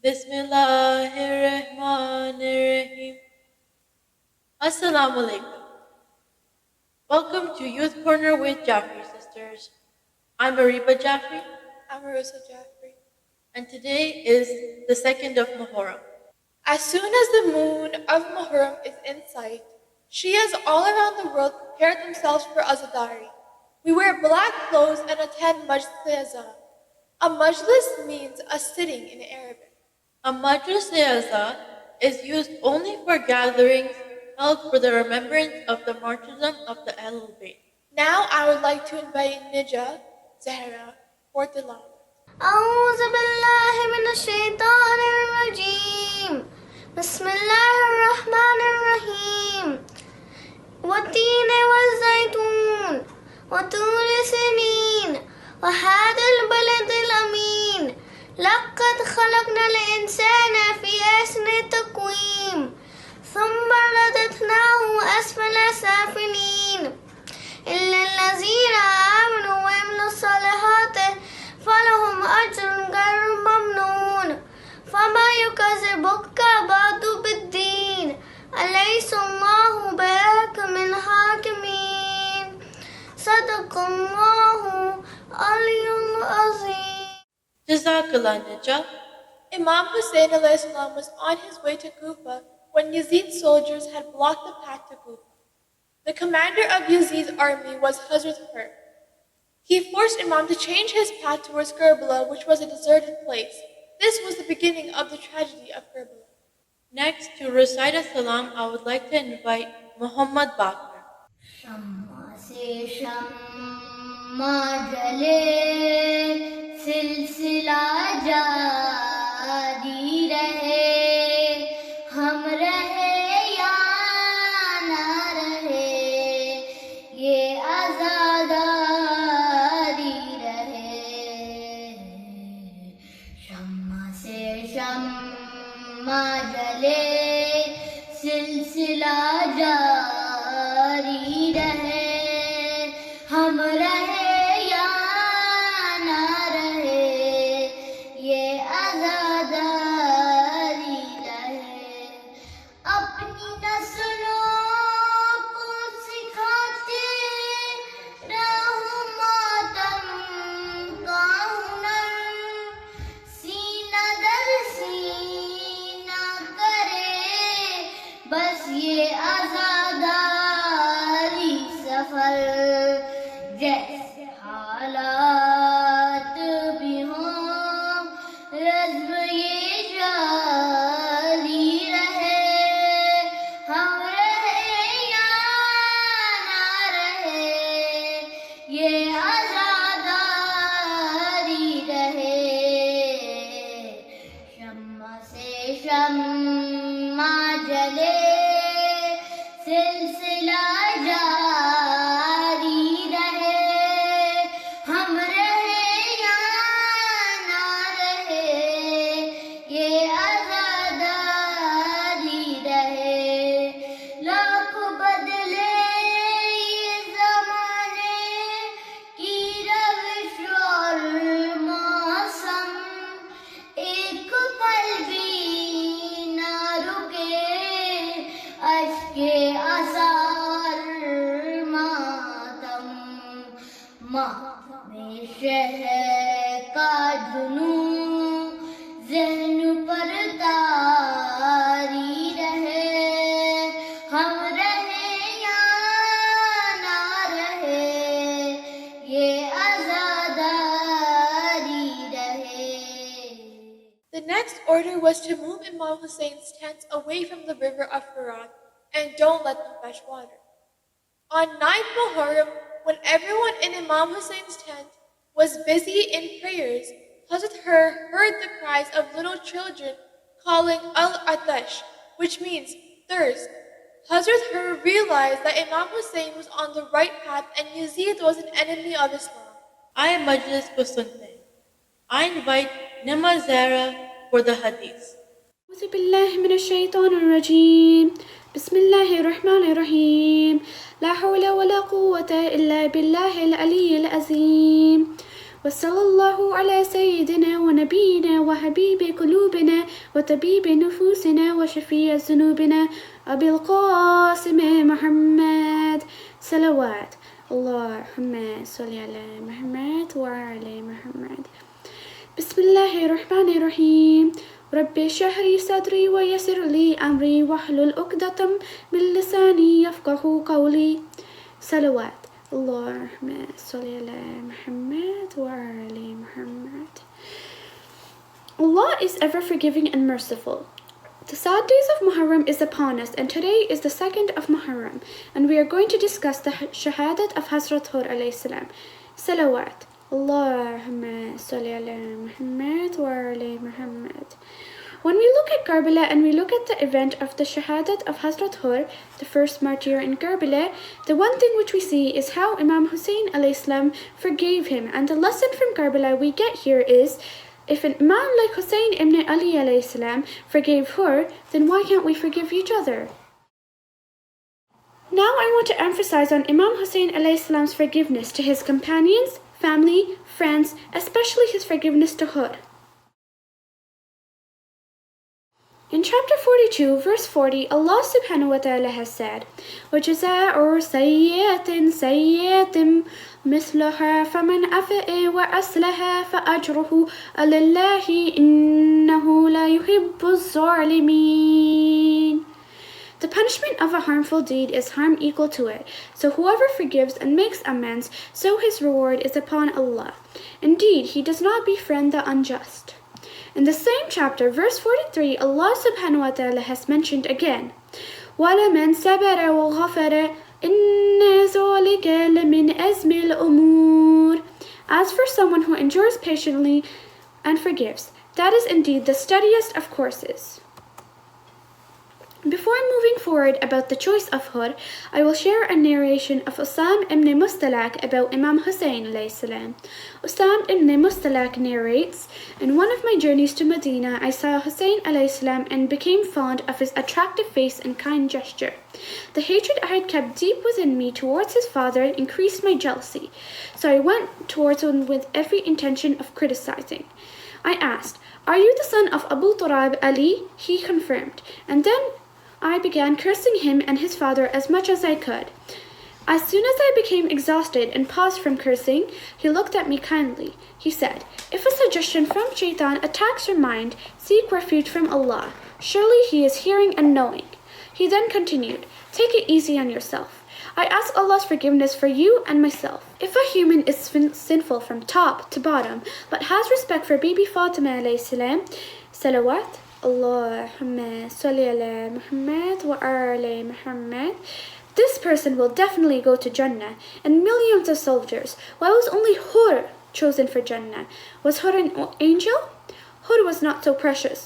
Bismillahirrahmanirrahim. Assalamu alaikum. Welcome to Youth Corner with Jaffri sisters. I'm Ariba Jaffri. I'm Marissa Jaffri. And today is the 2nd of Muharram. As soon as the moon of Muharram is in sight, Shias all around the world prepare themselves for Azadari. We wear black clothes and attend Majlis. A Majlis means a sitting in Arabic. A Majlis is used only for gatherings held for the remembrance of the martyrdom of the Ahlul Bayt. Now I would like to invite Nija Zahra for tilawat. أعوذ بالله من الشيطان الرجيم بسم الله الرحمن الرحيم والتين والزيتون وطور سنين وهذا البلد الأمين لقد خلقنا الإنسان في أحسن تقويم ثم رددناه أسفل سافلين إلا الذين آمنوا وعملوا الصالحات فلهم أجر غير ممنون فما يكذبك بعد بالدين أليس الله بأحكم الحاكمين صدق الله العلي العظيم. Jazakallah Nija. Imam Hussein ﷺ was on his way to Kufa when Yazid's soldiers had blocked the path to Kufa. The commander of Yazid's army was Hazrat Hur. He forced Imam to change his path towards Karbala, which was a deserted place. This was the beginning of the tragedy of Karbala. Next, to recite a salam, I would like to invite Muhammad Bakr. शम्मा से शम्मा जले सिलसिला जारी रहे हम रहे या ना रहे ये आज़ादारी रहे शम्मा से शम्मा जले सिलसिला जारी रहे हम रहे या ना रहे ये आज़ादारी रहे अपनी नस्लों को सिखाते रहो मातम का हुनर सीना दर सीना करे बस ये आज़ादारी सफर जैसे हालात भी हों रज़्म ये जारी रहे हम रहे या ना रहे ये आज़ादारी रहे शम्मा से शम्मा जले सिलसिला जारी रहे हम रहे या ना रहे ये आज़ादारी रहे लाखों बदले ये ज़माने की रविश और मौसम एक पल भी ना रुके अश्के आसार मातम माँ में शहर का जुनून ज़हन पर तारी रहे हम रहे या ना रहे ये आज़ादारी रहे. The next order was to move Imam Hussein's tents away from the river of Furat and don't let them fetch water. On 9th Muharram, when everyone in Imam Hussein's tent was busy in prayers, Hazrat Hur heard the cries of little children calling Al-Atash, which means thirst. Hazrat Hur realized that Imam Hussein was on the right path and Yazid was an enemy of Islam. I Majlis ko sunte hain. I invite Nima Zahra for the hadith. أعوذ بالله من الشيطان الرجيم بسم الله الرحمن الرحيم لا حول ولا قوة إلا بالله العلي العظيم وصلى الله على سيدنا ونبينا وحبيب قلوبنا وطبيب نفوسنا وشفيع ذنوبنا أبي القاسم محمد صلوات اللهم صل على محمد وعلى محمد. بسم الله الرحمن الرحيم. رب اشرح لي صدري ويسر لي أمري واحلل عقدة من لساني يفقه قولي. صلوات اللهم صل على محمد وعلى محمد. Allah is ever forgiving and merciful. The sad days of Muharram is upon us, and today is the 2nd of Muharram, and we are going to discuss the Shahadat of Hazrat Hur alayhi salam. Salawat. Allahumma salli ala Muhammad wa ala Muhammad. When we look at Karbala and we look at the event of the Shahadat of Hazrat Hur, the first martyr in Karbala, the one thing which we see is how Imam Hussein alayhi salam forgave him, and the lesson from Karbala we get here is, if an Imam like Hussein ibn Ali alayhi salam forgave Hur, then why can't we forgive each other? Now I want to emphasize on Imam Hussein alayhi salam's forgiveness to his companions, family, friends, especially his forgiveness to Hur. In chapter 42, verse 40, Allah subhanahu wa ta'ala has said, وَجَزَاءُ سَيِّئَةٍ سَيِّئَةٍ مِثْلُهَا فَمَنْ أَفَأَ وَأَصْلَحَ فَأَجْرُهُ عَلَى اللَّهِ إِنَّهُ لَا يُحِبُّ الظَّالِمِينَ. The punishment of a harmful deed is harm equal to it. So whoever forgives and makes amends, so his reward is upon Allah. Indeed, he does not befriend the unjust. In the same chapter, verse 43, Allah subhanahu wa ta'ala has mentioned again, وَلَمَنْ سَبَرَ وَغَفَرَ إِنَّ ذَلِكَ لَمِنْ أَزْمِ الْأُمُورِ. As for someone who endures patiently and forgives, that is indeed the steadiest of courses. Before moving forward about the choice of Hur, I will share a narration of Usam ibn Mustalak about Imam Hussein alayhi salam. Usam ibn Mustalak narrates, in one of my journeys to Medina, I saw Hussein alayhi salam and became fond of his attractive face and kind gesture. The hatred I had kept deep within me towards his father increased my jealousy, so I went towards him with every intention of criticizing. I asked, "Are you the son of Abu Turab Ali?" He confirmed, and then I began cursing him and his father as much as I could. As soon as I became exhausted and paused from cursing, he looked at me kindly. He said, "If a suggestion from Shaitan attacks your mind, seek refuge from Allah. Surely He is hearing and knowing." He then continued, "Take it easy on yourself. I ask Allah's forgiveness for you and myself. If a human is sinful from top to bottom, but has respect for Bibi Fatima alayhi salam, salawat, Allahumma salli ala Muhammad wa ala Muhammad, this person will definitely go to Jannah, and millions of soldiers. Why was only Hur chosen for Jannah? Was Hur an angel? Hur was not so precious,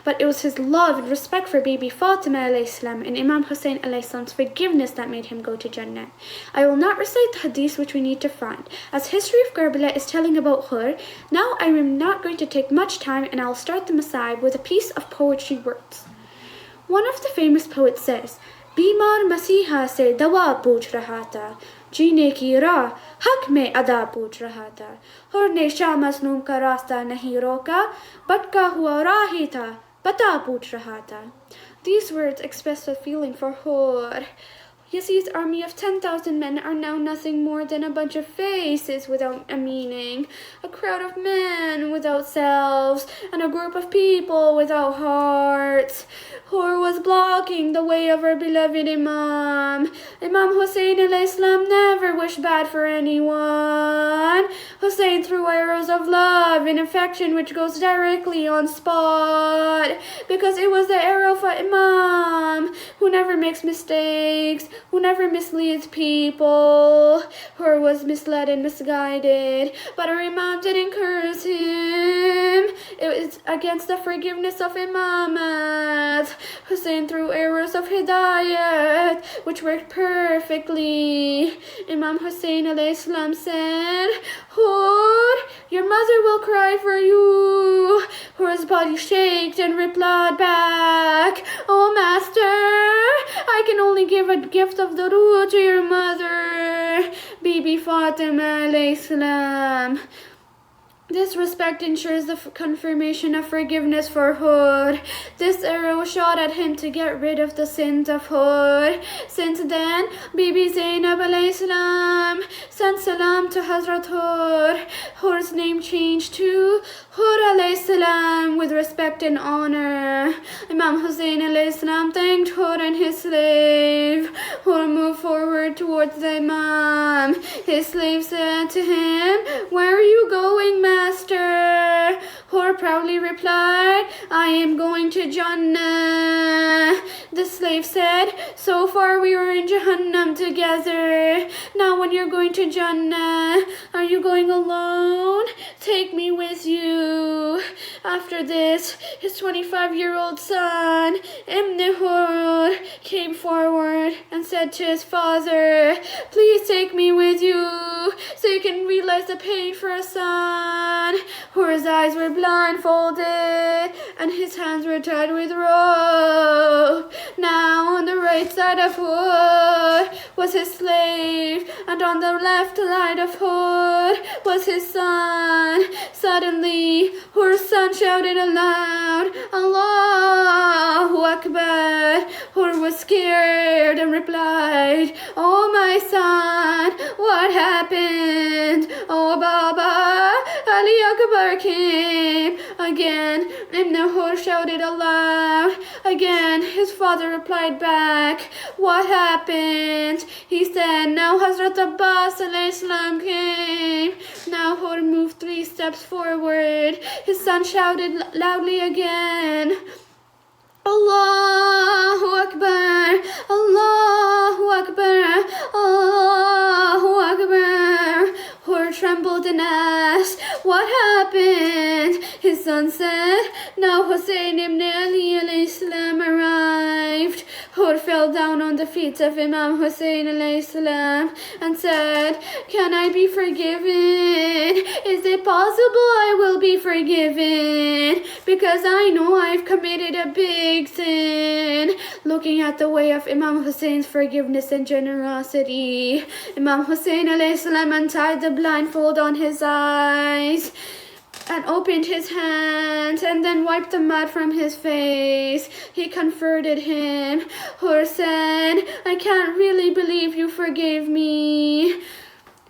but it was his love and respect for Bibi Fatima alayhi salam and Imam Hussein alayhi salam's forgiveness that made him go to Jannah. I will not recite the hadith which we need to find, as history of Karbala is telling about Hur. Now I am not going to take much time, and I will start the Masai with a piece of poetry words. One of the famous poets says, बीमार मसीहा से दवा पूछ रहा था, जीने की राह हक में अदा पूछ रहा था, हर ने शाह मजलूम का रास्ता नहीं रोका, भटका हुआ राही था, पता पूछ रहा था. These words express the feeling for Hur. Yazid's army of 10,000 men are now nothing more than a bunch of faces without a meaning, a crowd of men without selves, and a group of people without hearts. Hur was blocking the way of our beloved Imam. Imam Hussein alayhi salam never wished bad for anyone. Hussein threw arrows of love and affection which goes directly on spot, because it was the arrow for Imam, who never makes mistakes, who never misleads people. Hur was misled and misguided, but our Imam didn't curse him. It was against the forgiveness of Imamat. Hussein threw arrows of hidayat, which worked perfectly. Imam Hussein alayhi salam said, Hur, your mother will cry for you. Hur's body shaked and replied back, Oh master, I can only give a gift of the ruh to your mother, Bibi Fatima alayhi salam. This respect ensures the confirmation of forgiveness for Hud. This arrow was shot at him to get rid of the sins of Hud. Since then, Bibi Zainab alayhi salam sent salam to Hazrat Hud. Hud's name changed to Hud alayhi salam with respect and honor. Imam Hussein alayhi salam thanked Hud and his slave. Hud moved forward towards the Imam. His slave said to him, "Where are you going, Master?" Hud proudly replied, "I am going to Jannah." The slave said, "So far we were in Jahannam together. Now when you're going to Jannah, are you going alone? Take me with you." After this, his 25-year-old son, Ibn Hud, came forward and said to his father, "Please take me with you so you can realize the pain for a son." Hud's eyes were blindfolded and his hands were tied with rope. Now on the right side of Hud was his slave, and on the left side of Hud was his son. Suddenly, Hud's son shouted aloud, "Allahu Akbar." Hud was scared and replied, "Oh my son, what happened?" "Oh Baba, Ali Akbar came." Again, Ibn Hud shouted aloud. Again, his father replied back, "What happened?" He said, "Now Hazrat Abbas alayhi salam came." Now Hud moved 3 steps forward. His son shouted loudly again, "Allahu Akbar, Allahu Akbar, Allahu Akbar." Hud trembled and asked, "What happened?" His son said, "Now Hussein ibn Ali alayhi salam arrived." Hud fell down on the feet of Imam Hussein alayhi salam and said, "Can I be forgiven? Is it possible I will be forgiven? Because I know I've committed a big sin." Looking at the way of Imam Hussein's forgiveness and generosity, Imam Hussein alayhi salam untied the blindfold on his eyes and opened his hands and then wiped the mud from his face. He comforted him. Hud said, "I can't really believe you forgave me."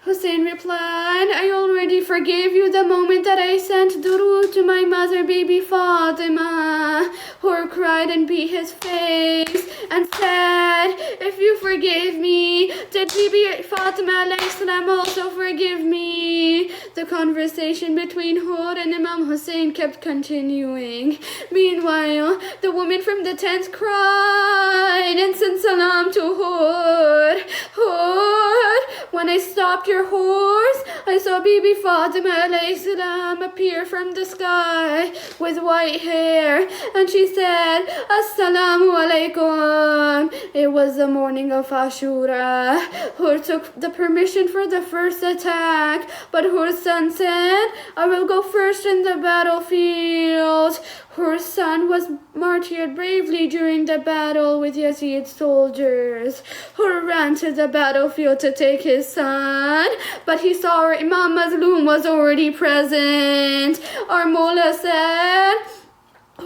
Hussein replied, "I already forgave you the moment that I sent durood to my mother, baby Fatima." Hud cried and beat his face and said, "If you forgave me, did baby Fatima alayhi salam also forgive me?" The conversation between Hud and Imam Hussein kept continuing. Meanwhile, the woman from the tent cried and sent salam to Hud. "Hud, when I stopped your horse, I saw Bibi Fatima alayhi salam appear from the sky with white hair, and she said, 'Assalamu alaikum.' It was the morning of Ashura." Hud took the permission for the first attack, but Hud's son said, "I will go first in the battlefield." Her son was martyred bravely during the battle with Yazid's soldiers. Hur ran to the battlefield to take his son, but he saw our Imam Mazloom was already present. Our Mullah said,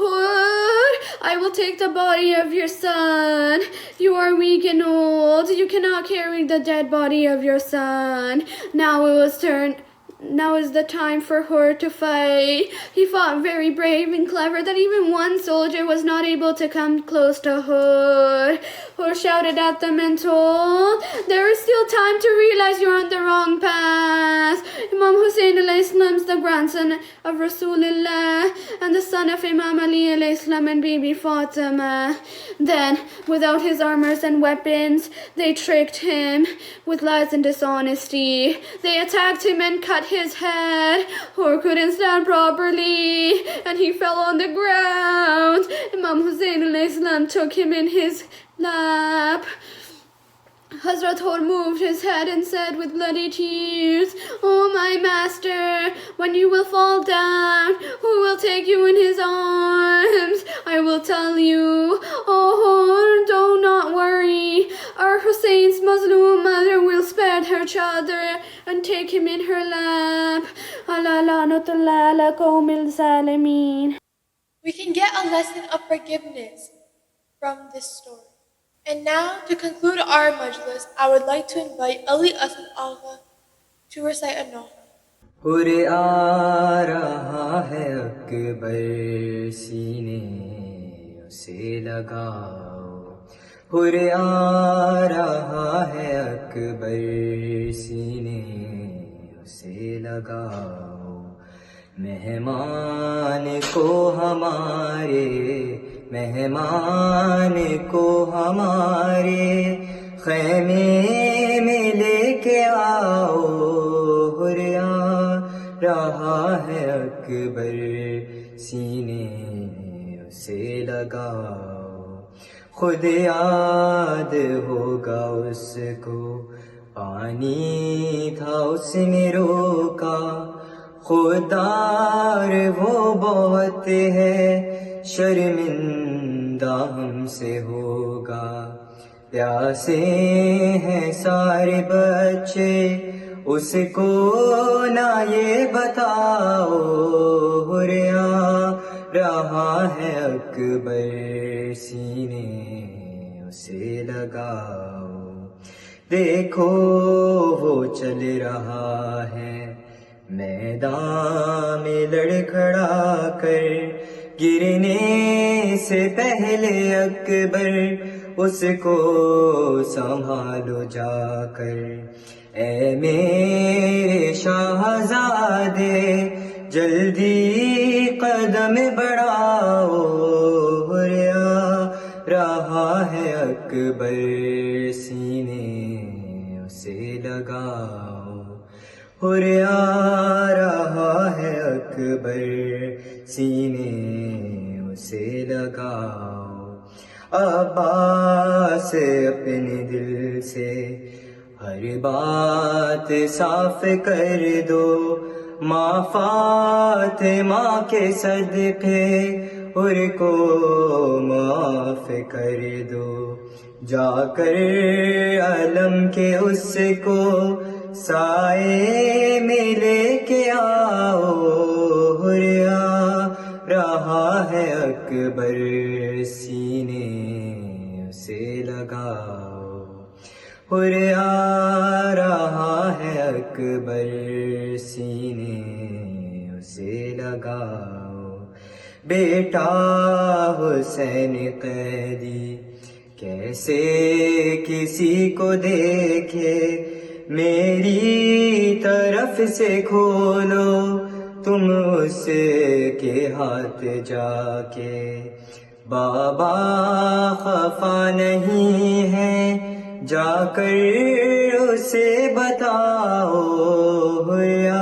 "Hud, I will take the body of your son. You are weak and old. You cannot carry the dead body of your son." Now is the time for Hur to fight. He fought very brave and clever that even one soldier was not able to come close to Hur. Hur shouted at them and told, "There is still time to realize you're on the wrong path." Imam Hussein alayhi salam is the grandson of Rasulullah and the son of Imam Ali alayhi salam and Bibi Fatima. Then, without his armors and weapons, they tricked him with lies and dishonesty. They attacked him and cut his head. Hur couldn't stand properly and he fell on the ground. Imam Hussein alayhi salam took him in his lap. Hazrat Hur moved his head and said with bloody tears, "Oh my master, when you will fall down, who will take you in his arms? I will tell you." "Oh Hur, do not worry. Our Hussein's Muslim mother will spare her child and take him in her lap." ألا لعنة الله على قوم الظالمين. We can get a lesson of forgiveness from this story. And now, to conclude our majlis, I would like to invite Ali Asad Agha to recite a Nahl. ہر آ رہا ہے اکبر سینے اسے لگاؤ، ہر آ رہا ہے اکبر سینے اسے لگاؤ، مہمان کو ہمارے، مہمان کو ہمارے خیمے میں لے کے آؤ، ہر آ رہا ہے اکبر سینے اسے لگاؤ، خود یاد ہوگا اس کو پانی تھا اس نے روکا، خوددار وہ بہت ہے شرمندہ ہم سے ہوگا، پیاسے ہیں سارے بچے اس کو نہ یہ بتاؤ، ہر آ رہا ہے اکبر سینے اسے لگاؤ، دیکھو وہ چل رہا ہے میدان میں لڑکھڑا کر، گرنے سے پہلے اکبر اس کو سنبھالو جا کر، اے میرے شاہزادے جلدی قدم بڑھاؤ، ہر آ رہا ہے اکبر سینے اسے لگاؤ، ہر آ رہا ہے اکبر سینے اسے لگاؤ، عباس اپنے دل سے ہر بات صاف کر دو، ماں فاطمہ کے صدقے ہر کو معاف کر دو، جا کر علم کے اس کو سائے میں لے کے آؤ، ہر آ رہا ہے اکبر سینے اسے لگاؤ، ہر آ رہا ہے اکبر سینے اسے لگاؤ، بیٹا حسین قیدی کیسے کسی کو دیکھے، میری طرف سے کھولو تم اس کے ہاتھ جا کے، بابا خفا نہیں ہے جا کر اسے بتاؤ، ہر آ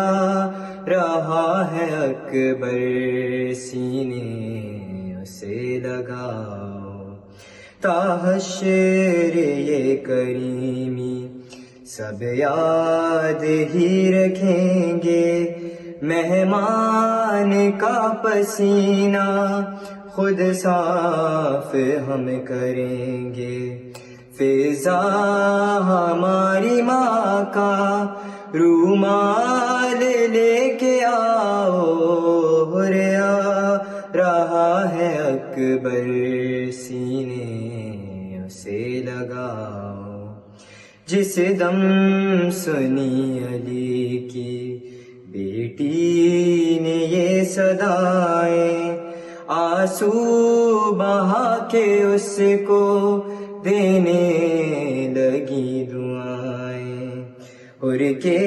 رہا ہے اکبر سینے اسے لگاؤ، تا حشر یہ کریمی سب یاد ہی رکھیں گے، مہمان کا پسینہ خود صاف ہم کریں گے، فضا ہماری ماں کا رومال لے کے آؤ، ہر آ رہا ہے اکبر سینے اسے لگاؤ، جس دم سنی علی کی بیٹی نے یہ صدائیں، آنسو بہا کے اس کو دینے لگی دعائیں، اور کے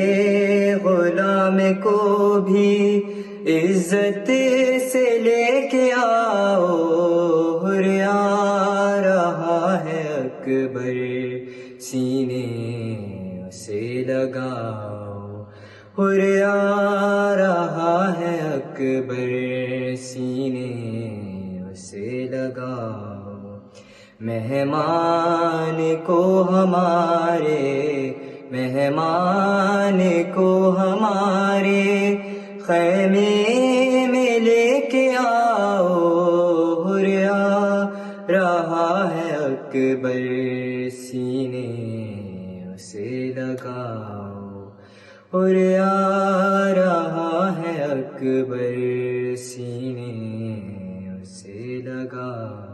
غلام کو بھی عزت سے لے کے آؤ، ہر آ رہا ہے اکبر سینے اسے لگاؤ، ہر آ رہا ہے اکبر سینے اسے لگاؤ، مہمان کو ہمارے، مہمان کو ہمارے خیمے میں لے کے آؤ، ہر آ رہا ہے اکبر سینے اسے لگاؤ، ہر آ رہا ہے अकबर सीने उसे लगा